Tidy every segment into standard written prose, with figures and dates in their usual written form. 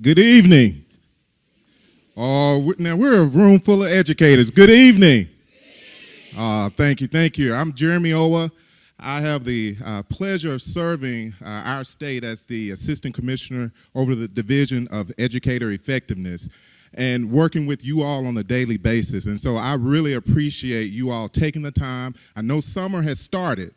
Good evening. Oh, now we're a room full of educators. Good evening. Thank you. I'm Jeremy Owa. I have the pleasure of serving our state as the Assistant Commissioner over the Division of Educator Effectiveness and working with you all on a daily basis. And so I really appreciate you all taking the time. I know summer has started,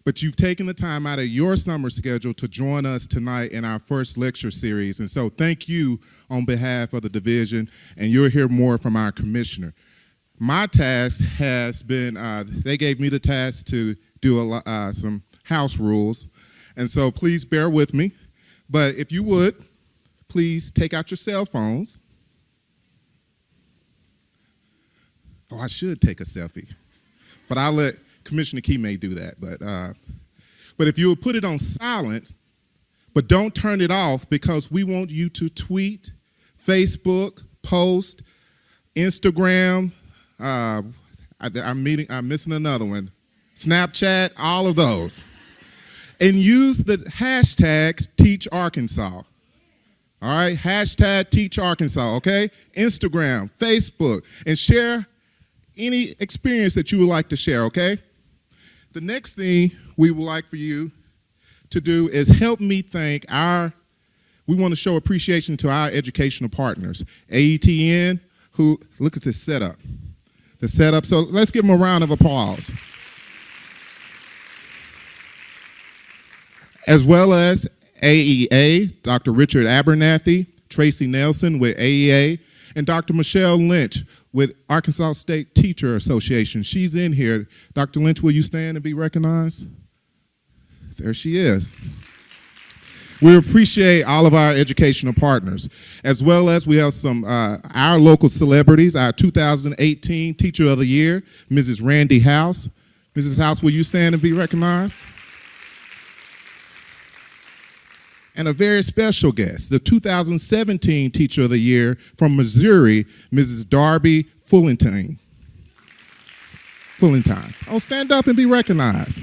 but you've taken the time out of your summer schedule to join us tonight in our first lecture series. And so thank you on behalf of the division, and you'll hear more from our commissioner. My task has been, they gave me the task to do some house rules, and so please bear with me. But if you would, please take out your cell phones. Oh, I should take a selfie, but I'll let Commissioner Key may do that. But if you would put it on silent, but don't turn it off, because we want you to tweet, Facebook, post, Instagram. I'm missing another one. Snapchat, all of those. And use the hashtag Teach Arkansas. All right, hashtag Teach Arkansas, okay? Instagram, Facebook, and share any experience that you would like to share, okay? The next thing we would like for you to do is help me thank we want to show appreciation to our educational partners. AETN, who, look at this setup. The setup, so let's give them a round of applause. As well as AEA, Dr. Richard Abernathy, Tracy Nelson with AEA, and Dr. Michelle Lynch with Arkansas State Teacher Association. She's in here. Dr. Lynch, will you stand and be recognized? There she is. We appreciate all of our educational partners, as well as we have some our local celebrities. Our 2018 Teacher of the Year, Mrs. Randy House. Mrs. House, will you stand and be recognized? And a very special guest, the 2017 Teacher of the Year from Missouri, Mrs. Darby Fullentine. Oh, stand up and be recognized.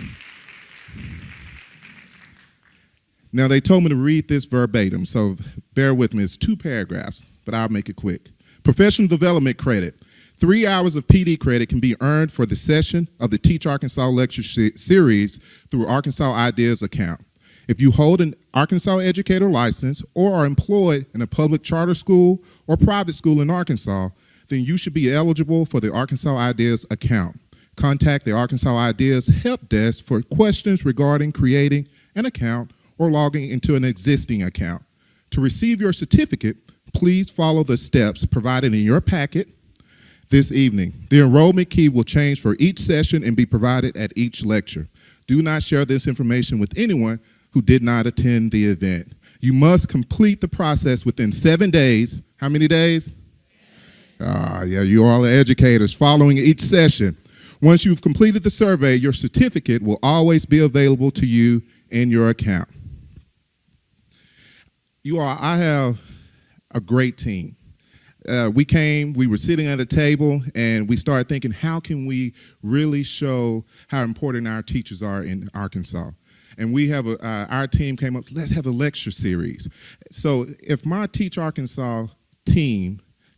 Now, they told me to read this verbatim, so bear with me. It's 2 paragraphs, but I'll make it quick. Professional development credit. 3 hours of PD credit can be earned for the session of the Teach Arkansas lecture series through Arkansas Ideas account. If you hold an Arkansas educator license or are employed in a public charter school or private school in Arkansas, then you should be eligible for the Arkansas Ideas account. Contact the Arkansas Ideas help desk for questions regarding creating an account or logging into an existing account. To receive your certificate, please follow the steps provided in your packet this evening. The enrollment key will change for each session and be provided at each lecture. Do not share this information with anyone who did not attend the event. You must complete the process within 7 days. How many days? Yeah, you all are educators following each session. Once you've completed the survey, your certificate will always be available to you in your account. You all, I have a great team. We were sitting at a table, and we started thinking, how can we really show how important our teachers are in Arkansas? And we have our team came up, let's have a lecture series. So if my Teach Arkansas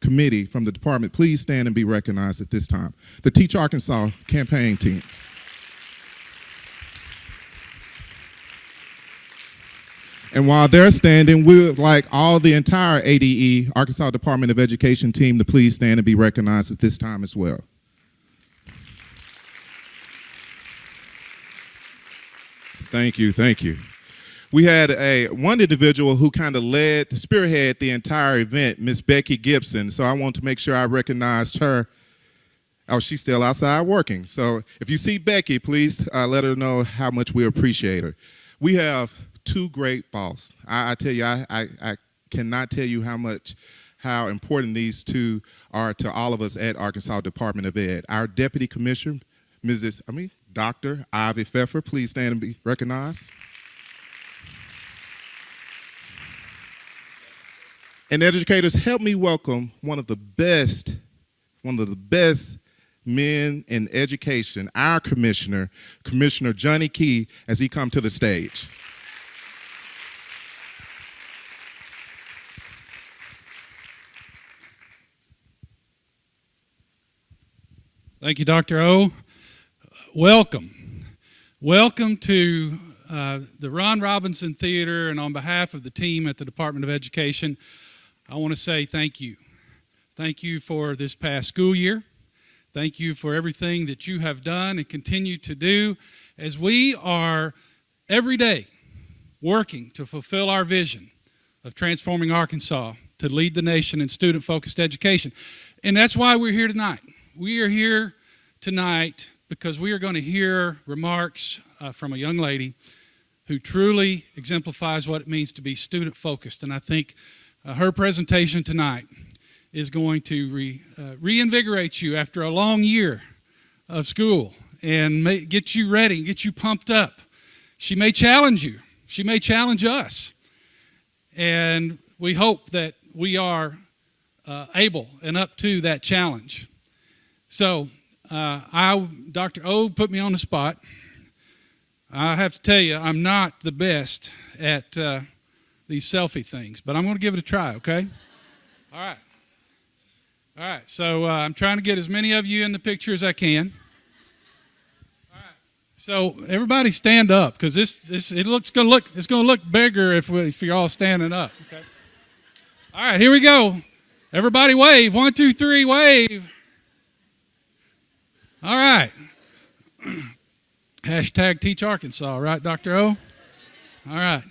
committee from the department, please stand and be recognized at this time. The Teach Arkansas campaign team. And while they're standing, we would like all the entire ADE, Arkansas Department of Education team, to please stand and be recognized at this time as well. Thank you. We had one individual who kind of spearhead the entire event, Miss Becky Gibson. So I want to make sure I recognized her. Oh, she's still outside working. So if you see Becky, please let her know how much we appreciate her. We have 2 great bosses. I tell you, I cannot tell you how important these 2 are to all of us at Arkansas Department of Ed. Our Deputy Commissioner, Dr. Ivy Pfeffer, please stand and be recognized. And educators, help me welcome one of the best men in education, our commissioner, Commissioner Johnny Key, as he comes to the stage. Thank you, Dr. O. Welcome. Welcome to the Ron Robinson Theater, and on behalf of the team at the Department of Education, I want to say thank you. Thank you for this past school year. Thank you for everything that you have done and continue to do as we are every day working to fulfill our vision of transforming Arkansas to lead the nation in student-focused education. And that's why we're here tonight. We are here tonight because we are going to hear remarks from a young lady who truly exemplifies what it means to be student-focused. And I think her presentation tonight is going to reinvigorate you after a long year of school and get you ready, get you pumped up. She may challenge you. She may challenge us. And we hope that we are able and up to that challenge. So, Dr. O put me on the spot. I have to tell you, I'm not the best at these selfie things, but I'm going to give it a try, okay? All right, so I'm trying to get as many of you in the picture as I can. All right, so everybody stand up, because it's going to look bigger if you're all standing up, okay? All right, here we go. Everybody wave. 1, 2, 3, wave. All right. Hashtag Teach Arkansas, right, Dr. O? All right.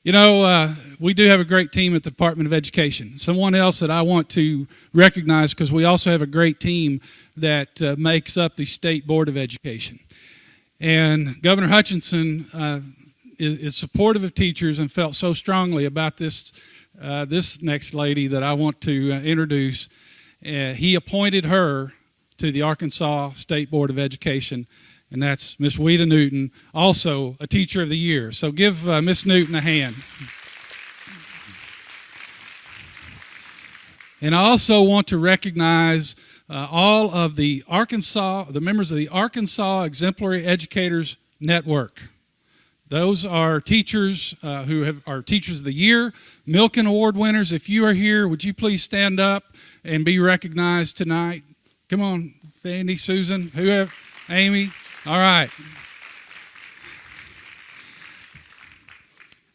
You know, we do have a great team at the Department of Education. Someone else that I want to recognize, because we also have a great team that makes up the State Board of Education. And Governor Hutchinson is supportive of teachers and felt so strongly about this next lady that I want to introduce. He appointed her to the Arkansas State Board of Education, and that's Miss Weta Newton, also a Teacher of the Year. So give Miss Newton a hand. And I also want to recognize all of the members of the Arkansas Exemplary Educators Network. Those are teachers who are Teachers of the Year, Milken Award winners. If you are here, would you please stand up and be recognized tonight? Come on, Fanny, Susan, whoever, Amy. All right.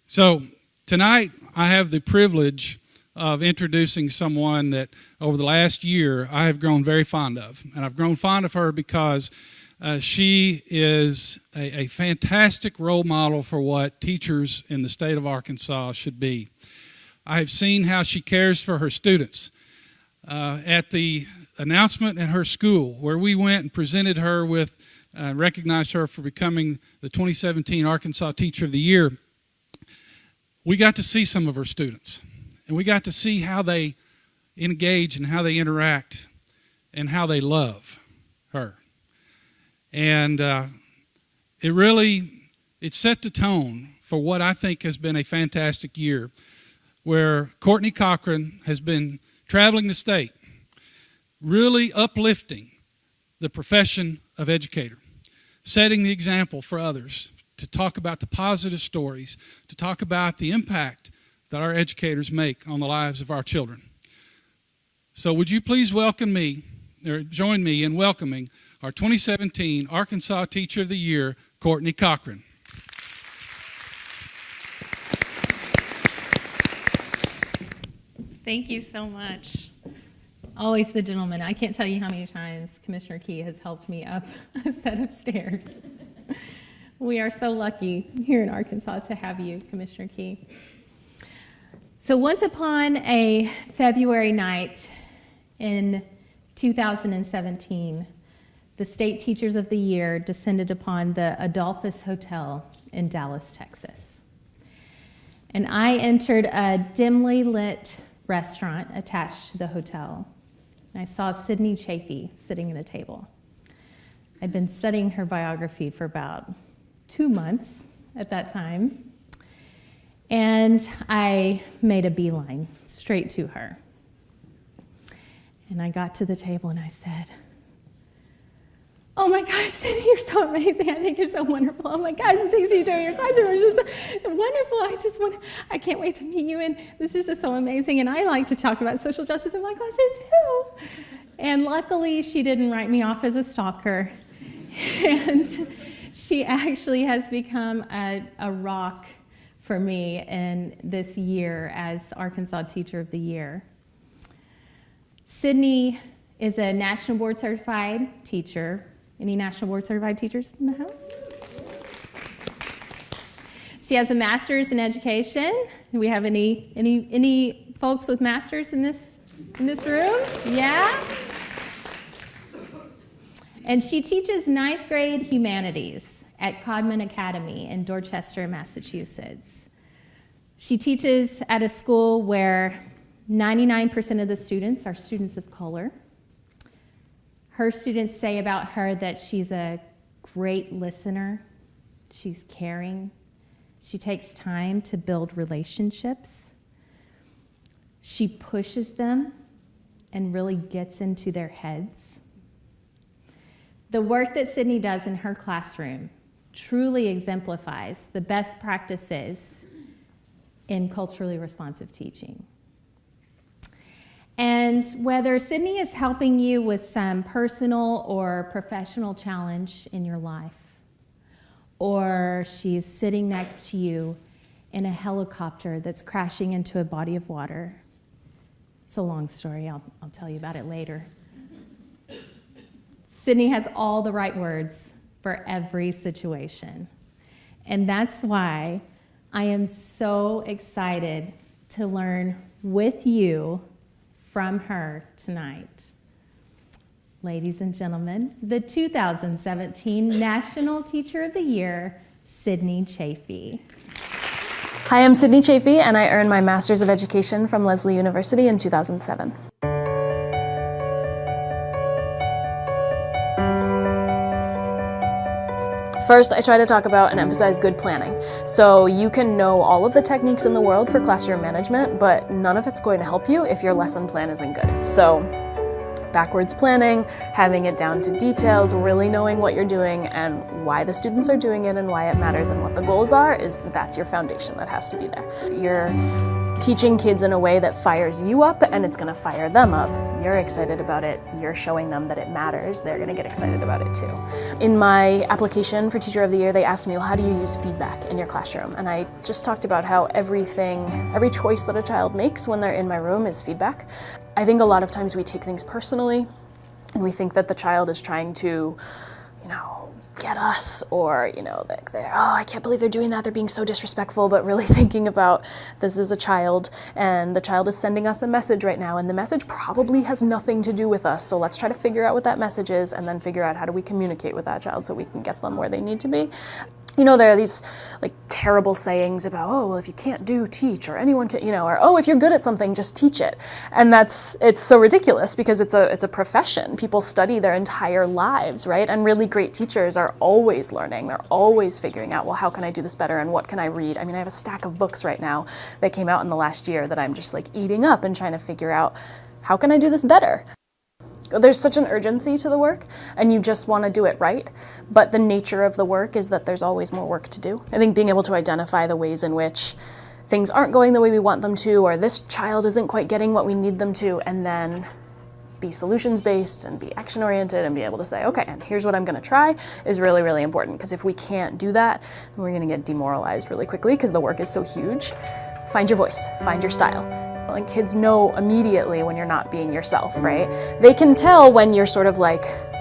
So tonight I have the privilege of introducing someone that over the last year I have grown very fond of. And I've grown fond of her because she is a fantastic role model for what teachers in the state of Arkansas should be. I have seen how she cares for her students. At the announcement at her school, where we went and presented her with, recognized her for becoming the 2017 Arkansas Teacher of the Year, we got to see some of her students. And we got to see how they engage and how they interact and how they love her. And it set the tone for what I think has been a fantastic year, where Courtney Cochran has been traveling the state, really uplifting the profession of educator, setting the example for others, to talk about the positive stories, to talk about the impact that our educators make on the lives of our children. So would you please join me in welcoming our 2017 Arkansas Teacher of the Year, Courtney Cochran. Thank you so much. Always the gentleman. I can't tell you how many times Commissioner Key has helped me up a set of stairs. We are so lucky here in Arkansas to have you, Commissioner Key. So once upon a February night in 2017, the State Teachers of the Year descended upon the Adolphus Hotel in Dallas, Texas. And I entered a dimly lit restaurant attached to the hotel. And I saw Sydney Chaffee sitting at a table. I'd been studying her biography for about 2 months at that time. And I made a beeline straight to her. And I got to the table and I said, "Oh my gosh, Sydney, you're so amazing. I think you're so wonderful. Oh my gosh, the things you do in your classroom are just so wonderful. I can't wait to meet you, and this is just so amazing. And I like to talk about social justice in my classroom too." And luckily, she didn't write me off as a stalker. And she actually has become a rock for me in this year as Arkansas Teacher of the Year. Sydney is a National Board Certified teacher. Any National Board Certified teachers in the house? She has a master's in education. Do we have any folks with masters in this room? Yeah? And she teaches ninth grade humanities at Codman Academy in Dorchester, Massachusetts. She teaches at a school where 99% of the students are students of color. Her students say about her that she's a great listener, she's caring, she takes time to build relationships, she pushes them and really gets into their heads. The work that Sydney does in her classroom truly exemplifies the best practices in culturally responsive teaching. And whether Sydney is helping you with some personal or professional challenge in your life, or she's sitting next to you in a helicopter that's crashing into a body of water, it's a long story, I'll tell you about it later. Sydney has all the right words for every situation. And that's why I am so excited to learn with you from her tonight. Ladies and gentlemen, the 2017 National Teacher of the Year, Sydney Chaffee. Hi, I'm Sydney Chaffee, and I earned my Master's of Education from Lesley University in 2007. First, I try to talk about and emphasize good planning. So you can know all of the techniques in the world for classroom management, but none of it's going to help you if your lesson plan isn't good. So backwards planning, having it down to details, really knowing what you're doing and why the students are doing it and why it matters and what the goals are, that's your foundation that has to be there. You're teaching kids in a way that fires you up and it's going to fire them up. You're excited about it, you're showing them that it matters, they're going to get excited about it too. In my application for Teacher of the Year, they asked me, well, how do you use feedback in your classroom? And I just talked about how every choice that a child makes when they're in my room is feedback. I think a lot of times we take things personally and we think that the child is trying to, get us, or, like they're, oh, I can't believe they're doing that, they're being so disrespectful, but really thinking about this is a child and the child is sending us a message right now and the message probably has nothing to do with us, so let's try to figure out what that message is and then figure out how do we communicate with that child so we can get them where they need to be. There are these terrible sayings about, oh, well, if you can't do, teach, or anyone can, or, oh, if you're good at something, just teach it. And it's so ridiculous because it's a profession. People study their entire lives, right? And really great teachers are always learning. They're always figuring out, well, how can I do this better and what can I read? I mean, I have a stack of books right now that came out in the last year that I'm just eating up and trying to figure out, how can I do this better? There's such an urgency to the work, and you just want to do it right, but the nature of the work is that there's always more work to do. I think being able to identify the ways in which things aren't going the way we want them to, or this child isn't quite getting what we need them to, and then be solutions-based and be action-oriented and be able to say, okay, and here's what I'm going to try, is really, really important, because if we can't do that, then we're going to get demoralized really quickly because the work is so huge. Find your voice, find your style. Kids know immediately when you're not being yourself, right? They can tell when you're sort of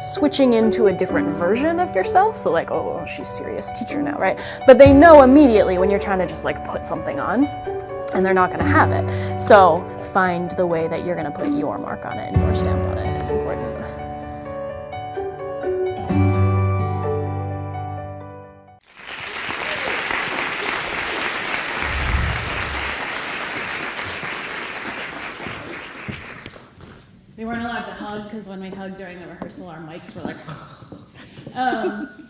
switching into a different version of yourself. So oh, she's serious teacher now, right? But they know immediately when you're trying to just put something on and they're not going to have it. So find the way that you're going to put your mark on it and your stamp on it is important. We weren't allowed to hug because when we hugged during the rehearsal, our mics were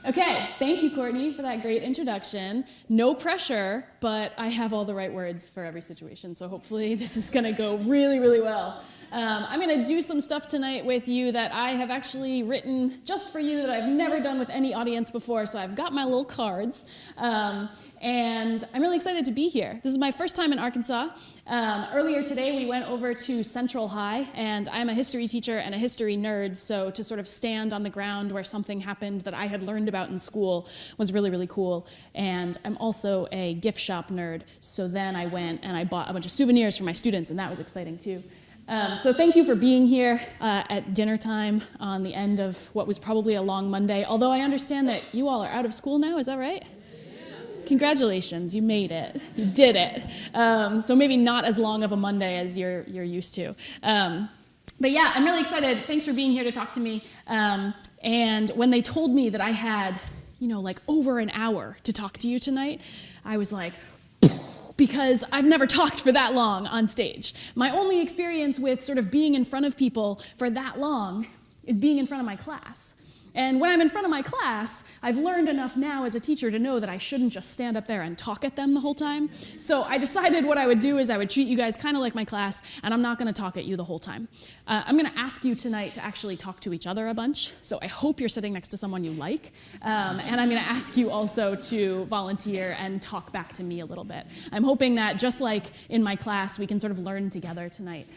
Okay, thank you, Courtney, for that great introduction. No pressure, but I have all the right words for every situation, so hopefully this is going to go really, really well. I'm going to do some stuff tonight with you that I have actually written just for you that I've never done with any audience before, so I've got my little cards. And I'm really excited to be here. This is my first time in Arkansas. Earlier today, we went over to Central High, and I'm a history teacher and a history nerd, so to sort of stand on the ground where something happened that I had learned about in school was really, really cool. And I'm also a gift shop nerd, so then I went and I bought a bunch of souvenirs for my students, and that was exciting too. So thank you for being here at dinner time on the end of what was probably a long Monday, although I understand that you all are out of school now, is that right? Congratulations, you made it. You did it. So maybe not as long of a Monday as you're used to. But yeah, I'm really excited. Thanks for being here to talk to me. And when they told me that I had, like over an hour to talk to you tonight, I was like, because I've never talked for that long on stage. My only experience with sort of being in front of people for that long is being in front of my class. And when I'm in front of my class, I've learned enough now as a teacher to know that I shouldn't just stand up there and talk at them the whole time. So I decided what I would do is I would treat you guys kind of like my class, and I'm not going to talk at you the whole time. I'm going to ask you tonight to actually talk to each other a bunch, so I hope you're sitting next to someone you like. And I'm going to ask you also to volunteer and talk back to me a little bit. I'm hoping that just like in my class, we can sort of learn together tonight.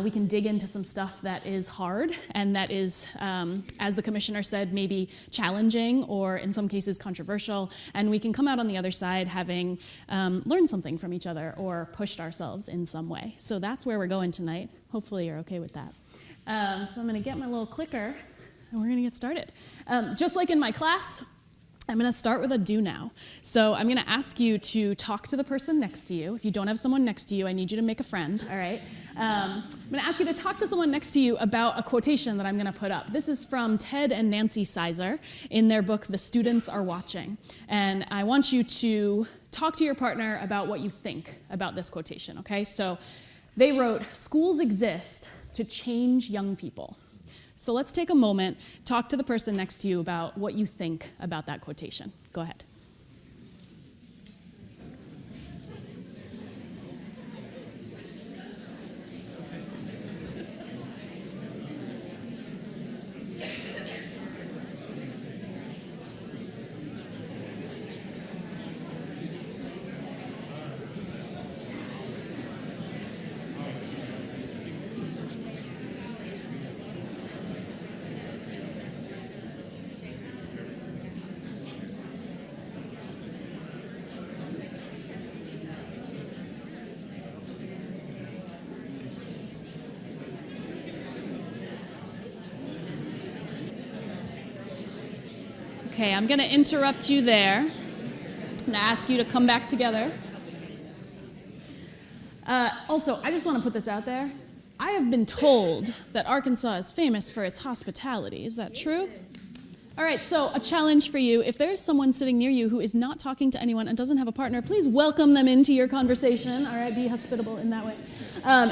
We can dig into some stuff that is hard and that is, as the commissioner said, maybe challenging or in some cases controversial, and we can come out on the other side having learned something from each other or pushed ourselves in some way. So that's where we're going tonight. Hopefully you're okay with that. So I'm going to get my little clicker and we're going to get started. Just like in my class, I'm going to start with a do now. So I'm going to ask you to talk to the person next to you. If you don't have someone next to you, I need you to make a friend, all right? I'm going to ask you to talk to someone next to you about a quotation that I'm going to put up. This is from Ted and Nancy Sizer in their book, The Students Are Watching. And I want you to talk to your partner about what you think about this quotation, okay? So they wrote, "Schools exist to change young people." So let's take a moment, talk to the person next to you about what you think about that quotation. Go ahead. Okay, I'm going to interrupt you there. I'm going to ask you to come back together. Also, I just want to put this out there. I have been told that Arkansas is famous for its hospitality. Is that true? All right, so a challenge for you. If there's someone sitting near you who is not talking to anyone and doesn't have a partner, please welcome them into your conversation. All right, be hospitable in that way.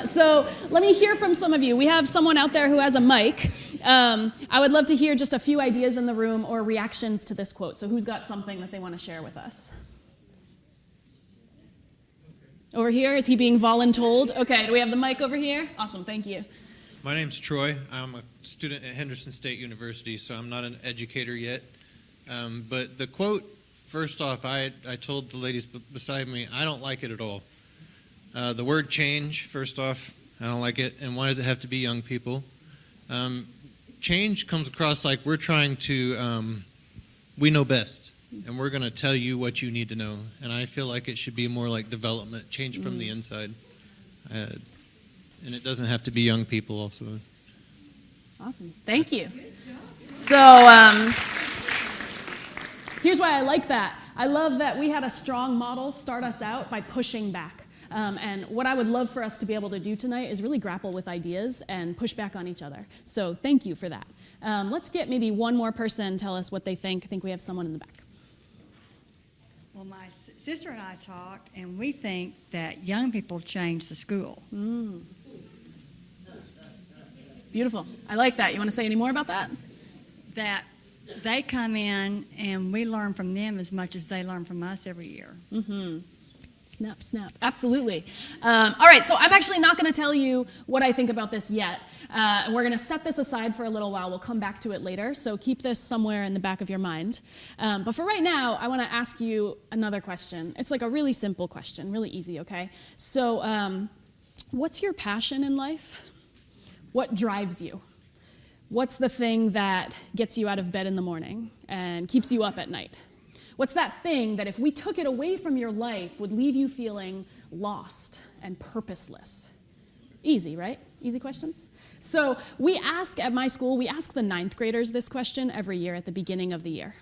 So let me hear from some of you. We have someone out there who has a mic. I would love to hear just a few ideas in the room or reactions to this quote. So who's got something that they want to share with us? Over here, is he being voluntold? Okay, do we have the mic over here? Awesome, thank you. My name's Troy. I'm a student at Henderson State University, so I'm not an educator yet. But the quote, first off, I told the ladies beside me, I don't like it at all. The word change, first off, I don't like it. And why does it have to be young people? Change comes across like we're trying to, we know best, and we're going to tell you what you need to know. And I feel like it should be more like development, change from the inside. And it doesn't have to be young people also. Awesome. Thank you. So here's why I like that. I love that we had a strong model start us out by pushing back. And what I would love for us to be able to do tonight is really grapple with ideas and push back on each other. So thank you for that. Let's get maybe one more person tell us what they think. I think we have someone in the back. Well, my sister and I talked, and we think that young people change the school. Beautiful. I like that. You want to say any more about that? That they come in, and we learn from them as much as they learn from us every year. Snap, snap. Absolutely. All right, so I'm actually not going to tell you what I think about this yet. And we're going to set this aside for a little while. We'll come back to it later, so keep this somewhere in the back of your mind. But for right now, I want to ask you another question. It's like a really simple question, really easy, okay? So what's your passion in life? What drives you? What's the thing that gets you out of bed in the morning and keeps you up at night? What's that thing that if we took it away from your life would leave you feeling lost and purposeless? Easy, right? Easy questions? So we ask at my school, we ask the 9th graders this question every year at the beginning of the year.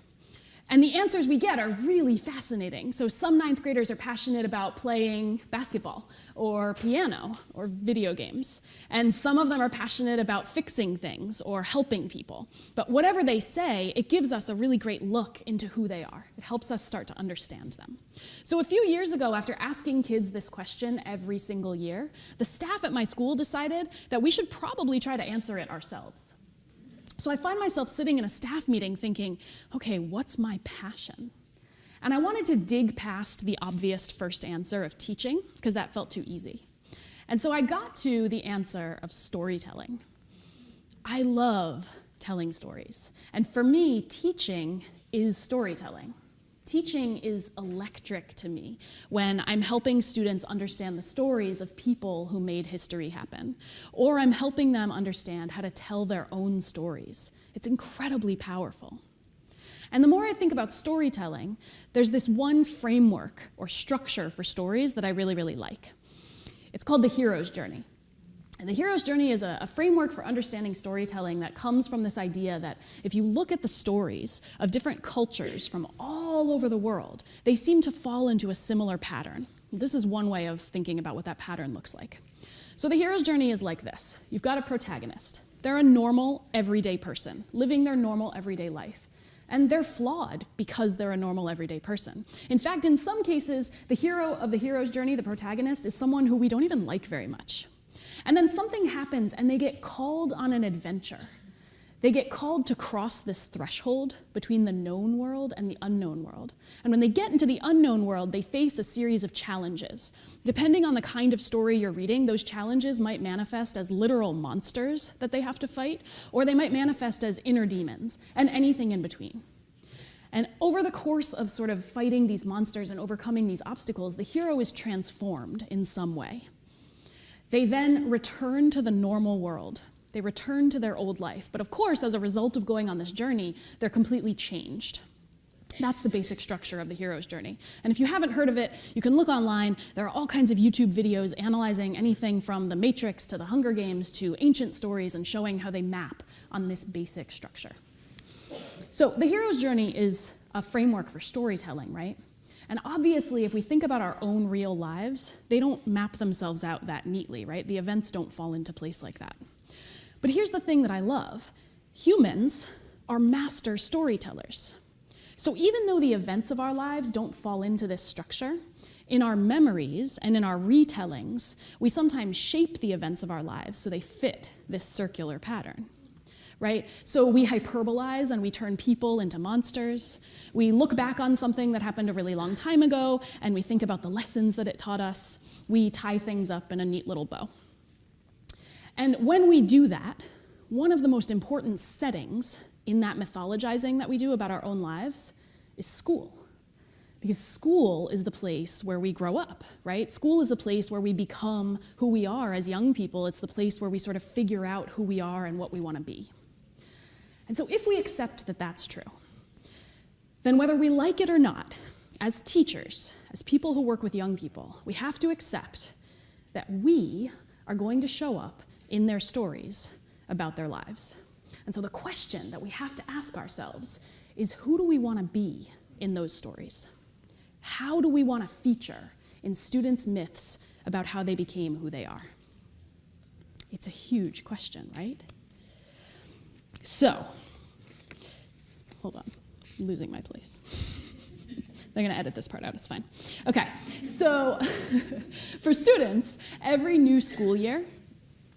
And the answers we get are really fascinating. So some 9th graders are passionate about playing basketball or piano or video games. And some of them are passionate about fixing things or helping people. But whatever they say, it gives us a really great look into who they are. It helps us start to understand them. So a few years ago, after asking kids this question every single year, the staff at my school decided that we should probably try to answer it ourselves. So I find myself sitting in a staff meeting thinking, okay, what's my passion? And I wanted to dig past the obvious first answer of teaching, because that felt too easy. And so I got to the answer of storytelling. I love telling stories. And for me, teaching is storytelling. Teaching is electric to me when I'm helping students understand the stories of people who made history happen, or I'm helping them understand how to tell their own stories. It's incredibly powerful. And the more I think about storytelling, there's this one framework or structure for stories that I really, really like. It's called the hero's journey. And the hero's journey is a framework for understanding storytelling that comes from this idea that if you look at the stories of different cultures from all over the world, they seem to fall into a similar pattern. This is one way of thinking about what that pattern looks like. So the hero's journey is like this. You've got a protagonist. They're a normal, everyday person, living their normal, everyday life. And they're flawed because they're a normal, everyday person. In fact, in some cases, the hero of the hero's journey, the protagonist, is someone who we don't even like very much. And then something happens and they get called on an adventure. They get called to cross this threshold between the known world and the unknown world. And when they get into the unknown world, they face a series of challenges. Depending on the kind of story you're reading, those challenges might manifest as literal monsters that they have to fight, or they might manifest as inner demons, and anything in between. And over the course of sort of fighting these monsters and overcoming these obstacles, the hero is transformed in some way. They then return to the normal world. They return to their old life. But of course, as a result of going on this journey, they're completely changed. That's the basic structure of the hero's journey. And if you haven't heard of it, you can look online. There are all kinds of YouTube videos analyzing anything from The Matrix to The Hunger Games to ancient stories and showing how they map on this basic structure. So the hero's journey is a framework for storytelling, right? And obviously, if we think about our own real lives, they don't map themselves out that neatly, right? The events don't fall into place like that. But here's the thing that I love. Humans are master storytellers. So even though the events of our lives don't fall into this structure, in our memories and in our retellings, we sometimes shape the events of our lives so they fit this circular pattern. Right? So we hyperbolize and we turn people into monsters. We look back on something that happened a really long time ago and we think about the lessons that it taught us. We tie things up in a neat little bow. And when we do that, one of the most important settings in that mythologizing that we do about our own lives is school. Because school is the place where we grow up, right? School is the place where we become who we are as young people. It's the place where we sort of figure out who we are and what we want to be. And so if we accept that that's true, then whether we like it or not, as teachers, as people who work with young people, we have to accept that we are going to show up in their stories about their lives. And so the question that we have to ask ourselves is, who do we want to be in those stories? How do we want to feature in students' myths about how they became who they are? It's a huge question, right? So, hold on, I'm losing my place. They're gonna edit this part out, it's fine. Okay, so for students, every new school year,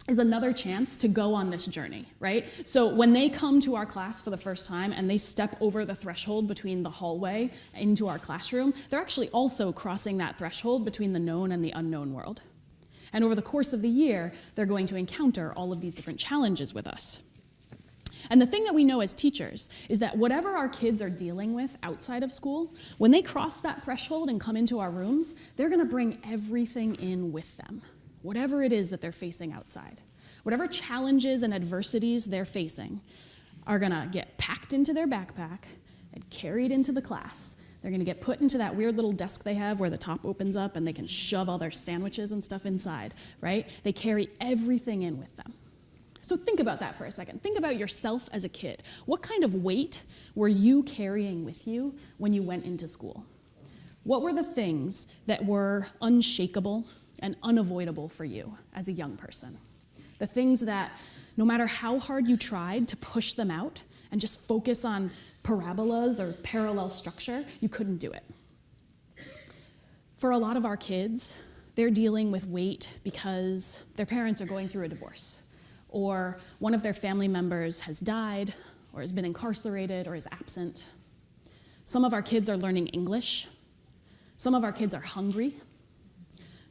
is another chance to go on this journey, right? So when they come to our class for the first time and they step over the threshold between the hallway into our classroom, they're actually also crossing that threshold between the known and the unknown world. And over the course of the year, they're going to encounter all of these different challenges with us. And the thing that we know as teachers is that whatever our kids are dealing with outside of school, when they cross that threshold and come into our rooms, they're gonna bring everything in with them. Whatever it is that they're facing outside, whatever challenges and adversities they're facing are gonna get packed into their backpack and carried into the class. They're gonna get put into that weird little desk they have where the top opens up and they can shove all their sandwiches and stuff inside, right? They carry everything in with them. So think about that for a second. Think about yourself as a kid. What kind of weight were you carrying with you when you went into school? What were the things that were unshakable and unavoidable for you as a young person? The things that no matter how hard you tried to push them out and just focus on parabolas or parallel structure, you couldn't do it. For a lot of our kids, they're dealing with weight because their parents are going through a divorce, or one of their family members has died, or has been incarcerated, or is absent. Some of our kids are learning English. Some of our kids are hungry.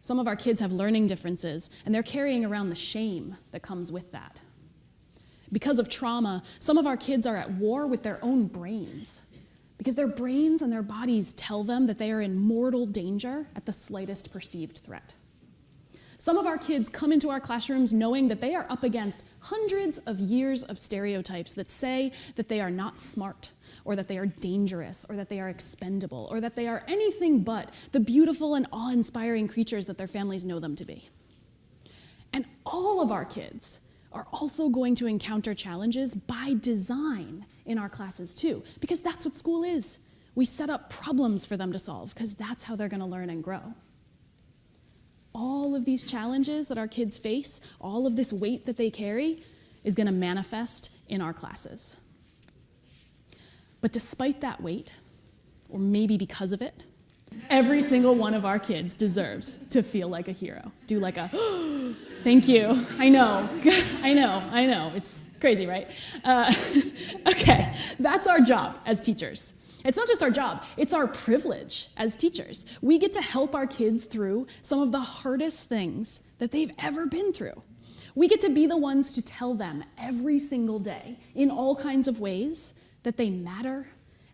Some of our kids have learning differences, and they're carrying around the shame that comes with that. Because of trauma, some of our kids are at war with their own brains, because their brains and their bodies tell them that they are in mortal danger at the slightest perceived threat. Some of our kids come into our classrooms knowing that they are up against hundreds of years of stereotypes that say that they are not smart, or that they are dangerous, or that they are expendable, or that they are anything but the beautiful and awe-inspiring creatures that their families know them to be. And all of our kids are also going to encounter challenges by design in our classes too, because that's what school is. We set up problems for them to solve, because that's how they're going to learn and grow. All of these challenges that our kids face, all of this weight that they carry, is going to manifest in our classes. But despite that weight, or maybe because of it, every single one of our kids deserves to feel like a hero. Do like a, thank you. I know. It's crazy, right? Okay, that's our job as teachers. It's not just our job, it's our privilege as teachers. We get to help our kids through some of the hardest things that they've ever been through. We get to be the ones to tell them every single day, in all kinds of ways, that they matter,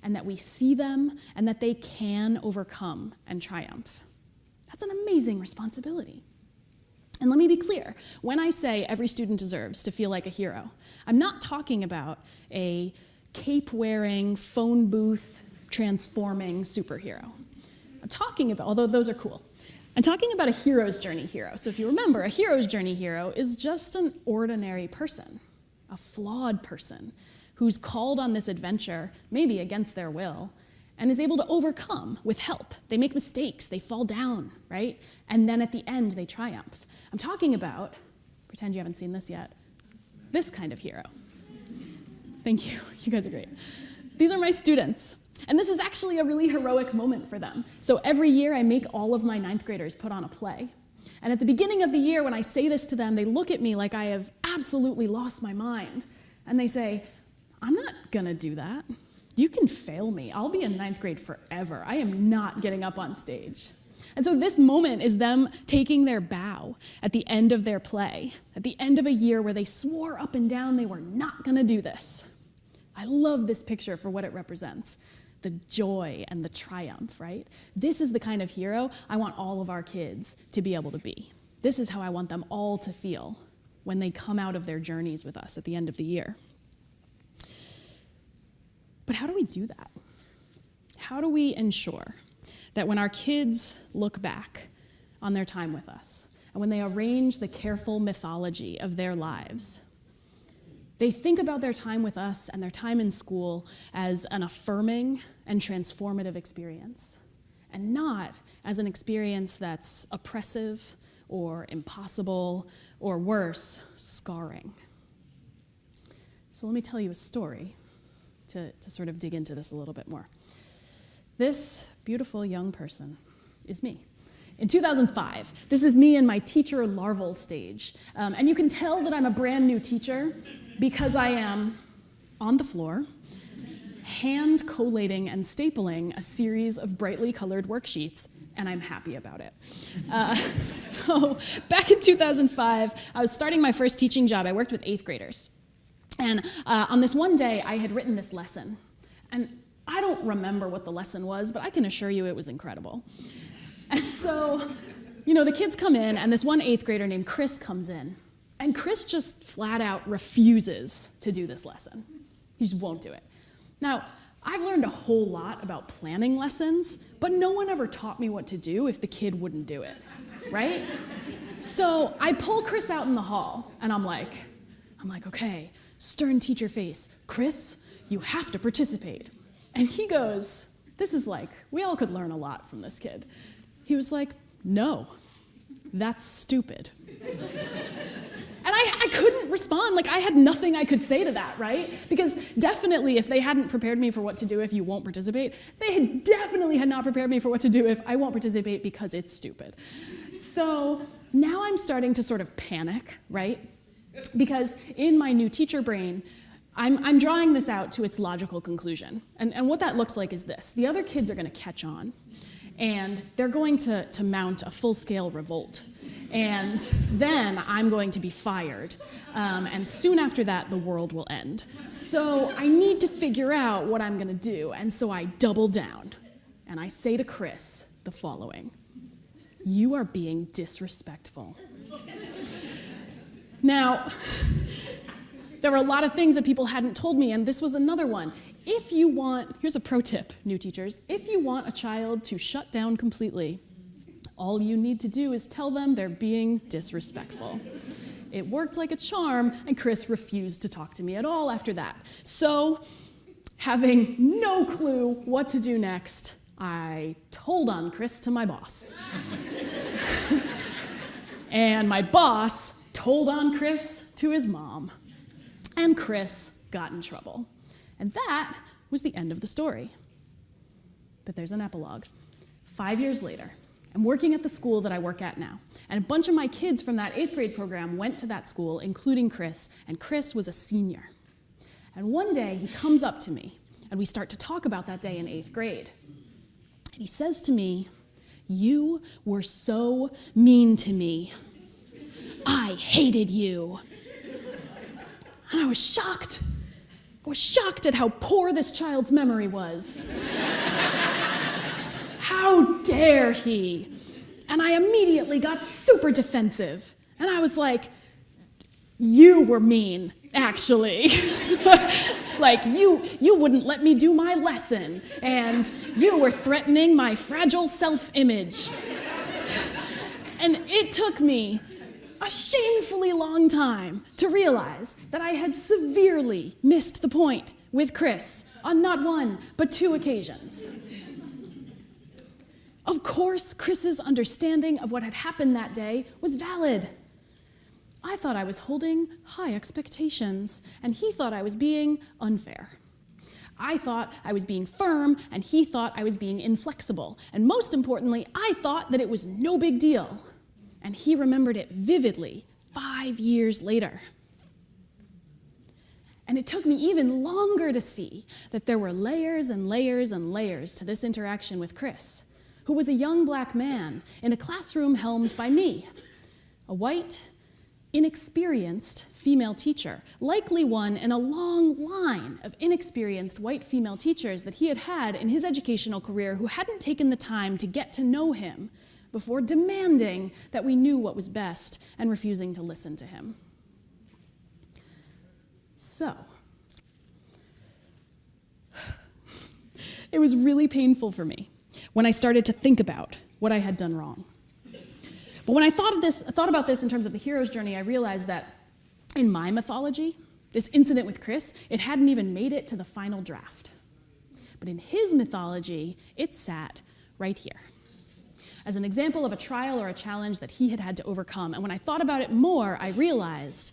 and that we see them, and that they can overcome and triumph. That's an amazing responsibility. And let me be clear, when I say every student deserves to feel like a hero, I'm not talking about a cape-wearing, phone booth transforming superhero. I'm talking about, although those are cool, I'm talking about a hero's journey hero. So if you remember, a hero's journey hero is just an ordinary person, a flawed person, who's called on this adventure, maybe against their will, and is able to overcome with help. They make mistakes, they fall down, right? And then at the end, they triumph. I'm talking about, pretend you haven't seen this yet, this kind of hero. Thank you, you guys are great. These are my students, and this is actually a really heroic moment for them. So every year, I make all of my 9th graders put on a play. And at the beginning of the year, when I say this to them, they look at me like I have absolutely lost my mind. And they say, I'm not gonna do that. You can fail me. I'll be in 9th grade forever. I am not getting up on stage. And so this moment is them taking their bow at the end of their play, at the end of a year where they swore up and down they were not gonna do this. I love this picture for what it represents, the joy and the triumph, right? This is the kind of hero I want all of our kids to be able to be. This is how I want them all to feel when they come out of their journeys with us at the end of the year. But how do we do that? How do we ensure that when our kids look back on their time with us, and when they arrange the careful mythology of their lives, they think about their time with us and their time in school as an affirming and transformative experience, and not as an experience that's oppressive or impossible, or worse, scarring. So let me tell you a story to sort of dig into this a little bit more. This beautiful young person is me. in 2005. This is me in my teacher larval stage. And you can tell that I'm a brand new teacher because I am on the floor, hand collating and stapling a series of brightly colored worksheets, and I'm happy about it. So back in 2005, I was starting my first teaching job. I worked with 8th graders. And on this one day, I had written this lesson. And I don't remember what the lesson was, but I can assure you it was incredible. And so, the kids come in, and this one 8th grader named Chris comes in. And Chris just flat out refuses to do this lesson. He just won't do it. Now, I've learned a whole lot about planning lessons, but no one ever taught me what to do if the kid wouldn't do it, right? So I pull Chris out in the hall, and I'm like, okay, stern teacher face, Chris, you have to participate. And he goes, we all could learn a lot from this kid. He was like, no, that's stupid. And I couldn't respond. I had nothing I could say to that, right? Because definitely if they hadn't prepared me for what to do if you won't participate, they definitely had not prepared me for what to do if I won't participate because it's stupid. So now I'm starting to sort of panic, right? Because in my new teacher brain, I'm drawing this out to its logical conclusion. And what that looks like is this. The other kids are going to catch on, and they're going to mount a full-scale revolt. And then I'm going to be fired. And soon after that, the world will end. So I need to figure out what I'm going to do. And so I double down. And I say to Chris the following: you are being disrespectful. Now, there were a lot of things that people hadn't told me, and this was another one. Here's a pro tip, new teachers. If you want a child to shut down completely, all you need to do is tell them they're being disrespectful. It worked like a charm, and Chris refused to talk to me at all after that. So, having no clue what to do next, I told on Chris to my boss. And my boss told on Chris to his mom. And Chris got in trouble. And that was the end of the story. But there's an epilogue. 5 years later, I'm working at the school that I work at now. And a bunch of my kids from that 8th grade program went to that school, including Chris, and Chris was a senior. And one day he comes up to me, and we start to talk about that day in 8th grade. And he says to me, "You were so mean to me. I hated you." And I was shocked. I was shocked at how poor this child's memory was. How dare he? And I immediately got super defensive. And I was like, you were mean, actually. You wouldn't let me do my lesson. And you were threatening my fragile self-image. And it took me a shamefully long time to realize that I had severely missed the point with Chris on not one, but 2 occasions. Of course, Chris's understanding of what had happened that day was valid. I thought I was holding high expectations, and he thought I was being unfair. I thought I was being firm, and he thought I was being inflexible. And most importantly, I thought that it was no big deal. And he remembered it vividly 5 years later. And it took me even longer to see that there were layers and layers and layers to this interaction with Chris, who was a young black man in a classroom helmed by me, a white, inexperienced female teacher, likely one in a long line of inexperienced white female teachers that he had had in his educational career who hadn't taken the time to get to know him before demanding that we knew what was best and refusing to listen to him. So, it was really painful for me when I started to think about what I had done wrong. But when I thought about this in terms of the hero's journey, I realized that in my mythology, this incident with Chris, it hadn't even made it to the final draft. But in his mythology, it sat right here, as an example of a trial or a challenge that he had had to overcome. And when I thought about it more, I realized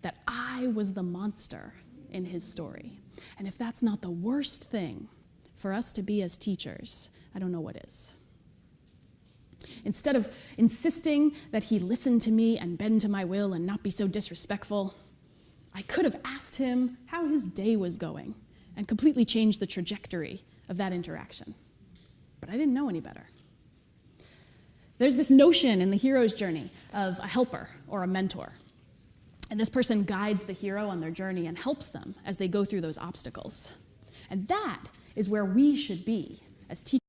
that I was the monster in his story. And if that's not the worst thing for us to be as teachers, I don't know what is. Instead of insisting that he listen to me and bend to my will and not be so disrespectful, I could have asked him how his day was going and completely changed the trajectory of that interaction. But I didn't know any better. There's this notion in the hero's journey of a helper or a mentor. And this person guides the hero on their journey and helps them as they go through those obstacles. And that is where we should be as teachers.